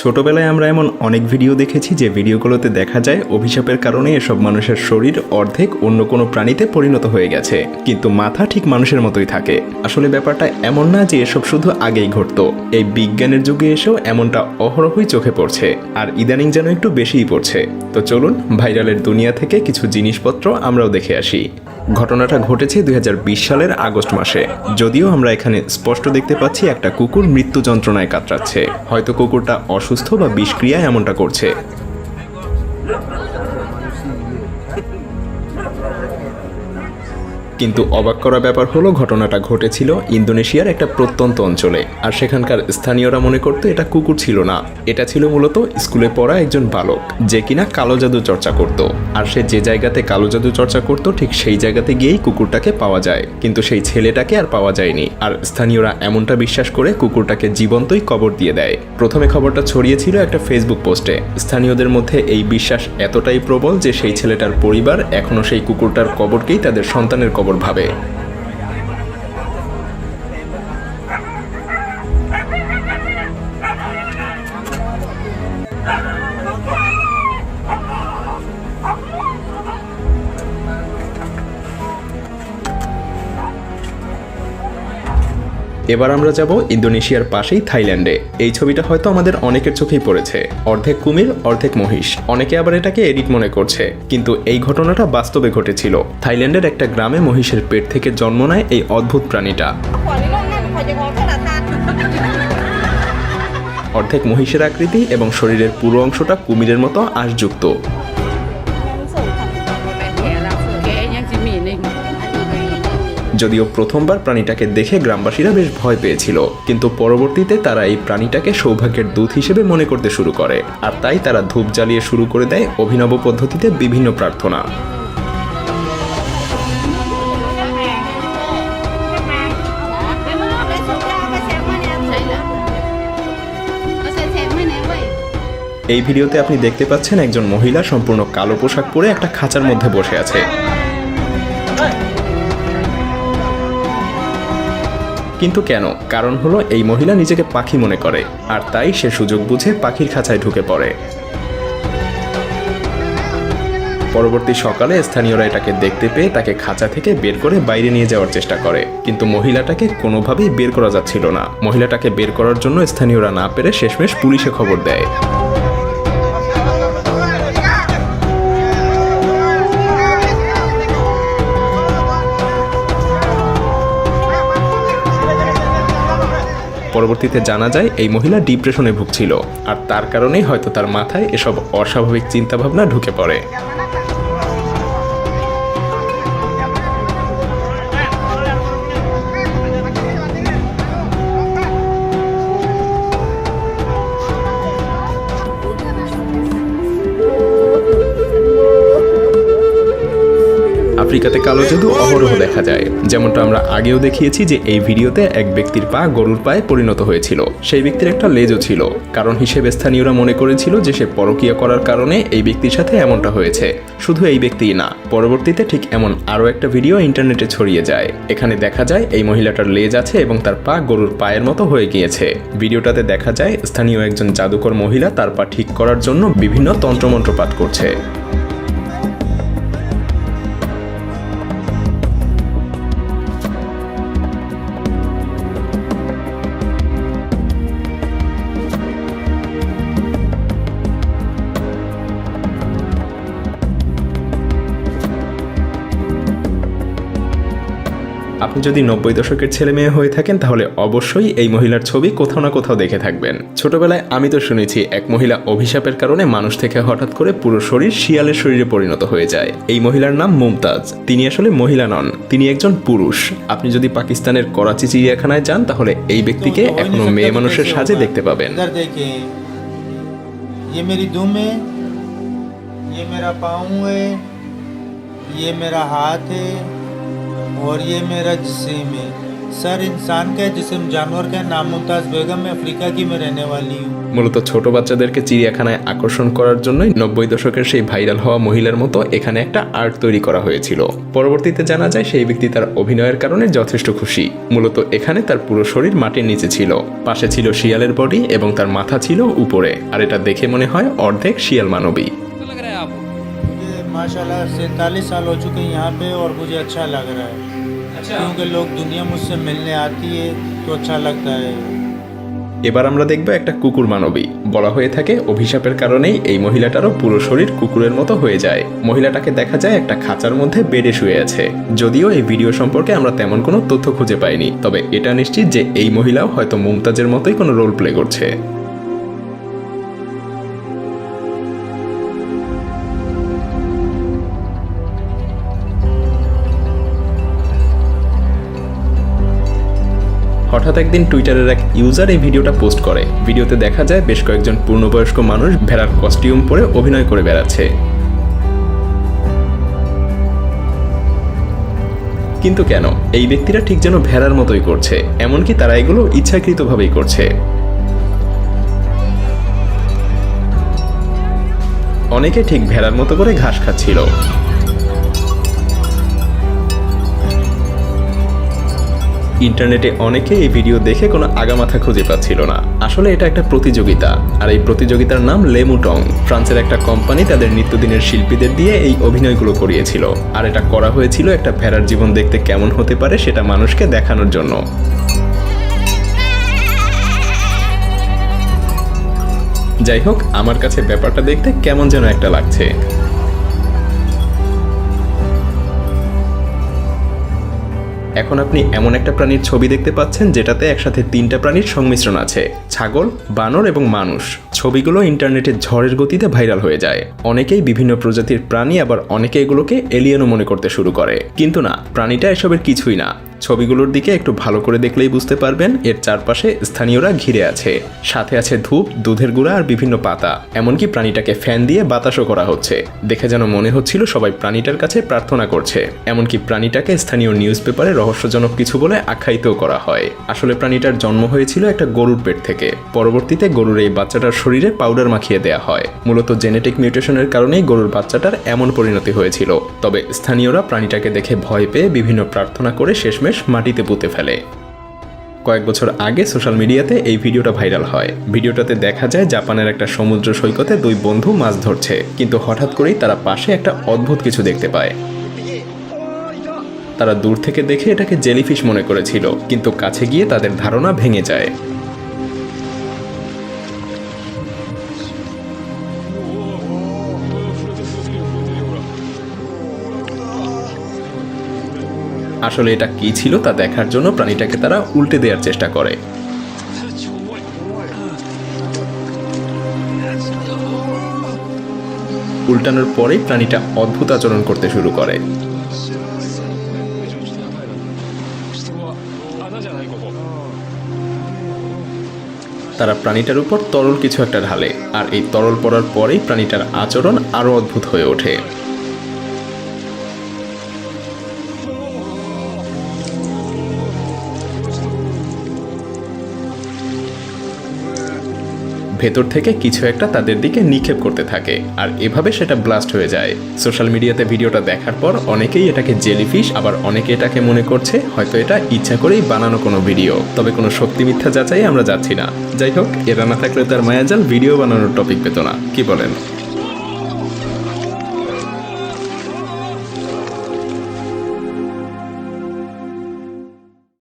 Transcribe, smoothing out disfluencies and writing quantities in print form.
ছোটবেলায় আমরা এমন অনেক ভিডিও দেখেছি যে ভিডিওগুলোতে দেখা যায় অভিশাপের কারণে এসব মানুষের শরীর অর্ধেক অন্য কোনো প্রাণীতে পরিণত হয়ে গেছে, কিন্তু মাথা ঠিক মানুষের মতোই থাকে। আসলে ব্যাপারটা এমন না যে এসব শুধু আগেই ঘটতো, এই বিজ্ঞানের যুগে এসেও এমনটা অহরহই চোখে পড়ছে, আর ইদানিং যেন একটু বেশিই পড়ছে। তো চলুন ভাইরালের দুনিয়া থেকে কিছু জিনিসপত্র আমরাও দেখে আসি। ঘটনাটা ঘটেছে 2020 সালের আগস্ট মাসে। যদিও আমরা এখানে স্পষ্ট দেখতে পাচ্ছি একটা কুকুর মৃত্যু যন্ত্রণায় কাতরাচ্ছে। হয়তো কুকুরটা অসুস্থ বা বিষক্রিয়ায় এমনটা করছে। কিন্তু অবাক করা ব্যাপার হলো ঘটনাটা ঘটেছিল ইন্দোনেশিয়ার একটা প্রত্যন্ত অঞ্চলে, আর সেখানকার স্থানীয়রা মনে করতো এটা কুকুর ছিল না, এটা ছিল মূলত স্কুলে পড়া একজন বালক যে কিনা কালো জাদু চর্চা করত। আর সে যে জায়গাতে কালো জাদু চর্চা করত ঠিক সেই জায়গাতে গিয়েই কুকুরটাকে পাওয়া যায়, কিন্তু সেই ছেলেটাকে আর পাওয়া যায়নি। আর স্থানীয়রা এমনটা বিশ্বাস করে কুকুরটাকে জীবন্তই কবর দিয়ে দেয়। প্রথমে খবরটা ছড়িয়েছিল একটা ফেসবুক পোস্টে। স্থানীয়দের মধ্যে এই বিশ্বাস এতটাই প্রবল যে সেই ছেলেটার পরিবার এখনো সেই কুকুরটার কবরকেই তাদের সন্তানের কবর ভাবে। এবার আমরা যাব ইন্দোনেশিয়ার পাশেই থাইল্যান্ডে। এই ছবিটা হয়তো আমাদের অনেকের চোখেই পড়েছে, অর্ধেক কুমির অর্ধেক মহিষ। অনেকে আবার এটাকে এডিট মনে করছে, কিন্তু এই ঘটনাটা বাস্তবে ঘটেছিল। থাইল্যান্ডের একটা গ্রামে মহিষের পেট থেকে জন্ম নেয় এই অদ্ভুত প্রাণীটা। অর্ধেক মহিষের আকৃতি এবং শরীরের পুরো অংশটা কুমিরের মতো আঁশযুক্ত। যদিও প্রথমবার প্রাণীটাকে দেখে গ্রামবাসীরা বেশ ভয় পেয়েছিল, কিন্তু পরবর্তীতে তারা এই প্রাণীটাকে সৌভাগ্যের দূত হিসেবে মনে করতে শুরু করে, আর তাই তারা ধূপ জ্বালিয়ে শুরু করে দেয় অভিনব পদ্ধতিতে বিভিন্ন প্রার্থনা। এই ভিডিওতে আপনি দেখতে পাচ্ছেন একজন মহিলা সম্পূর্ণ কালো পোশাক পরে একটা খাঁচার মধ্যে বসে আছে। কিন্তু কেন? কারণ হলো এই মহিলা নিজেকে পাখি মনে করে, আর তাই সে সুযোগ বুঝে পাখির খাঁচায় ঢুকে পড়ে। পরবর্তী সকালে স্থানীয়রা এটাকে দেখতে পেয়ে তাকে খাঁচা থেকে বের করে বাইরে নিয়ে যাওয়ার চেষ্টা করে, কিন্তু মহিলাটাকে কোনোভাবেই বের করা যাচ্ছিল না। মহিলাটাকে বের করার জন্য স্থানীয়রা না পেরে শেষমেশ পুলিশে খবর দেয়। পরবর্তীতে জানা যায় এই মহিলা ডিপ্রেশনে ভুগছিল, আর তার কারণেই হয়তো তার মাথায় এসব অস্বাভাবিক চিন্তাভাবনা ঢুকে পড়ে। আফ্রিকাতে কালো জাদু অহরহ দেখা যায়, যেমনটা আমরা আগেও দেখিয়েছি যে এই ভিডিওতে এক ব্যক্তির পা গরুর পায়ে পরিণত হয়েছিল। সেই ব্যক্তির একটা লেজও ছিল। কারণ হিসেবে স্থানীয়রা মনে করেছিল যে সে পরকীয়া করার কারণে এই ব্যক্তির সাথে এমনটা হয়েছে। শুধু এই ব্যক্তিই না, পরবর্তীতে ঠিক এমন আরও একটা ভিডিও ইন্টারনেটে ছড়িয়ে যায়। এখানে দেখা যায় এই মহিলাটার লেজ আছে এবং তার পা গরুর পায়ের মতো হয়ে গিয়েছে। ভিডিওটাতে দেখা যায় স্থানীয় একজন জাদুকর মহিলা তার পা ঠিক করার জন্য বিভিন্ন তন্ত্রমন্ত্র পাঠ করছে। আপনি যদি 90 দশকের ছেলে মেয়ে হয়ে থাকেন তাহলে অবশ্যই এই মহিলার ছবি কোথাও না কোথাও দেখে থাকবেন। ছোটবেলায় আমি তো শুনেছি এক মহিলা অভিশাপের কারণে মানুষ থেকে হঠাৎ করে পুরো শরীর শিয়ালের শরীরে পরিণত হয়ে যায়। এই মহিলার নাম মুমতাজ। তিনি আসলে মহিলা নন, তিনি একজন পুরুষ। আপনি যদি পাকিস্তানের করাচি চিড়িয়াখানায় যান তাহলে এই ব্যক্তিকে এখনো মেয়ে মানুষের সাজে দেখতে পাবেন। और ये मेरा जिस्म है, सर इंसान का जिस्म जानवर का नाम मुमताज़ बेगम मैं अफ्रीका की मैं रहने वाली हूँ। মূলত ছোট বাচ্চাদেরকে চিড়িয়াখানায় আকর্ষণ করার জন্যই 90 দশকের সেই ভাইরাল হওয়া মহিলার মতো এখানে একটা আর্ট তৈরি করা হয়েছিল। পরবর্তীতে জানা যায় সেই ব্যক্তি তার অভিনয়ের কারণে যথেষ্ট খুশি। মূলত এখানে তার পুরো শরীর মাটির নিচে ছিল, পাশে ছিল শিয়ালের বডি এবং তার মাথা ছিল উপরে, আর এটা দেখে মনে হয় অর্ধেক শিয়াল মানবী। माशाल्लाह 47 साल हो चुके हैं यहाँ पे और मुझे अच्छा लग रहा है। क्योंकि लोग दुनिया मुझसे मिलने आती है तो अच्छा लगता है। এবার আমরা দেখব একটা কুকুর মানবী। বলা হয়ে থাকে অভিশাপের কারণেই এই মহিলাটারও পুরো শরীর কুকুরের মতো হয়ে যায়। মহিলাটাকে দেখা যায় একটা খাঁচার মধ্যে বেডে শুয়ে আছে। যদিও এই ভিডিও সম্পর্কে আমরা তেমন কোনো তথ্য খুঁজে পাইনি, তবে এটা নিশ্চিত যে এই মহিলাও হয়তো মুমতাজের মতোই কোনো রোল প্লে করছে। হঠাৎ একদিন টুইটারের এক ইউজার এই ভিডিওটা পোস্ট করে। ভিডিওতে দেখা যায় বেশ কয়েকজন পূর্ণবয়স্ক মানুষ ভেড়ার কস্টিউম পরে অভিনয় করে বেড়াচ্ছে। কিন্তু কেন? এই ব্যক্তিরা ঠিক যেন ভেড়ার মতোই করছে, এমনকি তারা এগুলো ইচ্ছাকৃতভাবেই করছে। অনেকে ঠিক ভেড়ার মতো করে ঘাস খাচ্ছিল। ইন্টারনেটে অনেকে এই ভিডিও দেখে কোনো আগামাথা খুঁজে পাচ্ছিল না। আসলে এটা একটা প্রতিযোগিতা, আর এই প্রতিযোগিতার নাম লেমুটং। ফ্রান্সের একটা কোম্পানি তাদের নিত্যদিনের শিল্পীদের দিয়ে এই অভিনয়গুলো করিয়েছিল, আর এটা করা হয়েছিল একটা ভেড়ার জীবন দেখতে কেমন হতে পারে সেটা মানুষকে দেখানোর জন্য। যাই হোক, আমার কাছে ব্যাপারটা দেখতে কেমন যেন একটা লাগছে। এখন আপনি এমন একটা প্রাণীর ছবি দেখতে পাচ্ছেন যেটাতে একসাথে 3টা প্রাণীর সংমিশ্রণ আছে, ছাগল, বানর এবং মানুষ। ছবিগুলো ইন্টারনেটে ঝড়ের গতিতে ভাইরাল হয়ে যায়। অনেকেই বিভিন্ন প্রজাতির প্রাণী, আবার অনেকে এগুলোকে এলিয়েনও মনে করতে শুরু করে। কিন্তু না, প্রাণীটা এসবের কিছুই না। ছবিগুলোর দিকে একটু ভালো করে দেখলেই বুঝতে পারবেন এর চারপাশে স্থানীয়রা ঘিরে আছে। সাথে আছে ধূপ, দুধের গুঁড়া আর বিভিন্ন পাতা। এমনকি প্রাণীটাকে ফ্যান দিয়ে বাতাসও করা হচ্ছে। দেখে যেন মনে হচ্ছিল সবাই প্রাণীটার কাছে প্রার্থনা করছে। এমনকি প্রাণীটাকে স্থানীয় নিউজ পেপারে রহস্যজনক কিছু বলে আখ্যায়িতও করা হয়। আসলে প্রাণীটার জন্ম হয়েছিল একটা গরুর পেট থেকে। পরবর্তীতে গরুর এই বাচ্চাটার শরীরে পাউডার মাখিয়ে দেওয়া হয়। মূলত জেনেটিক মিউটেশনের কারণেই গরুর বাচ্চাটার এমন পরিণতি হয়েছিল। তবে স্থানীয়রা প্রাণীটাকে দেখে ভয় পেয়ে বিভিন্ন প্রার্থনা করে শেষমেশ মাটিতে পুঁতে ফেলে। কয়েক বছর আগে সোশ্যাল মিডিয়াতে এই ভিডিওটা ভাইরাল হয়। ভিডিওটাতে দেখা যায় জাপানের একটা সমুদ্র সৈকতে 2 বন্ধু মাছ ধরছে, কিন্তু হঠাৎ করেই তারা পাশে একটা অদ্ভুত কিছু দেখতে পায়। তারা দূর থেকে দেখে এটাকে জেলিফিশ মনে করেছিল, কিন্তু কাছে গিয়ে তাদের ধারণা ভেঙে যায়। আসলে এটা কি ছিল তা দেখার জন্য প্রাণীটাকে তারা উল্টে দেওয়ার চেষ্টা করে। উল্টানোর পরেই প্রাণীটা অদ্ভুত আচরণ করতে শুরু করে। তারা প্রাণীটার উপর তরল কিছু একটা ঢালে, আর এই তরল পড়ার পরেই প্রাণীটার আচরণ আরো অদ্ভুত হয়ে ওঠে। ভেতর থেকে কিছু একটা তাদের দিকে নিক্ষেপ করতে থাকে, আর এভাবে সেটা ব্লাস্ট হয়ে যায়। সোশ্যাল মিডিয়াতে ভিডিওটা দেখার পর অনেকেই এটাকে জেলিফিশ, আবার অনেকে এটাকে মনে করছে হয়তো এটা ইচ্ছা করেই বানানো কোনো ভিডিও। তবে কোনো সত্যি মিথ্যা যাচাই আমরা যাচ্ছি না। যাই হোক, এরা না থাকলে তার মায়াজাল ভিডিও বানানোর টপিক পেত না, কি বলেন?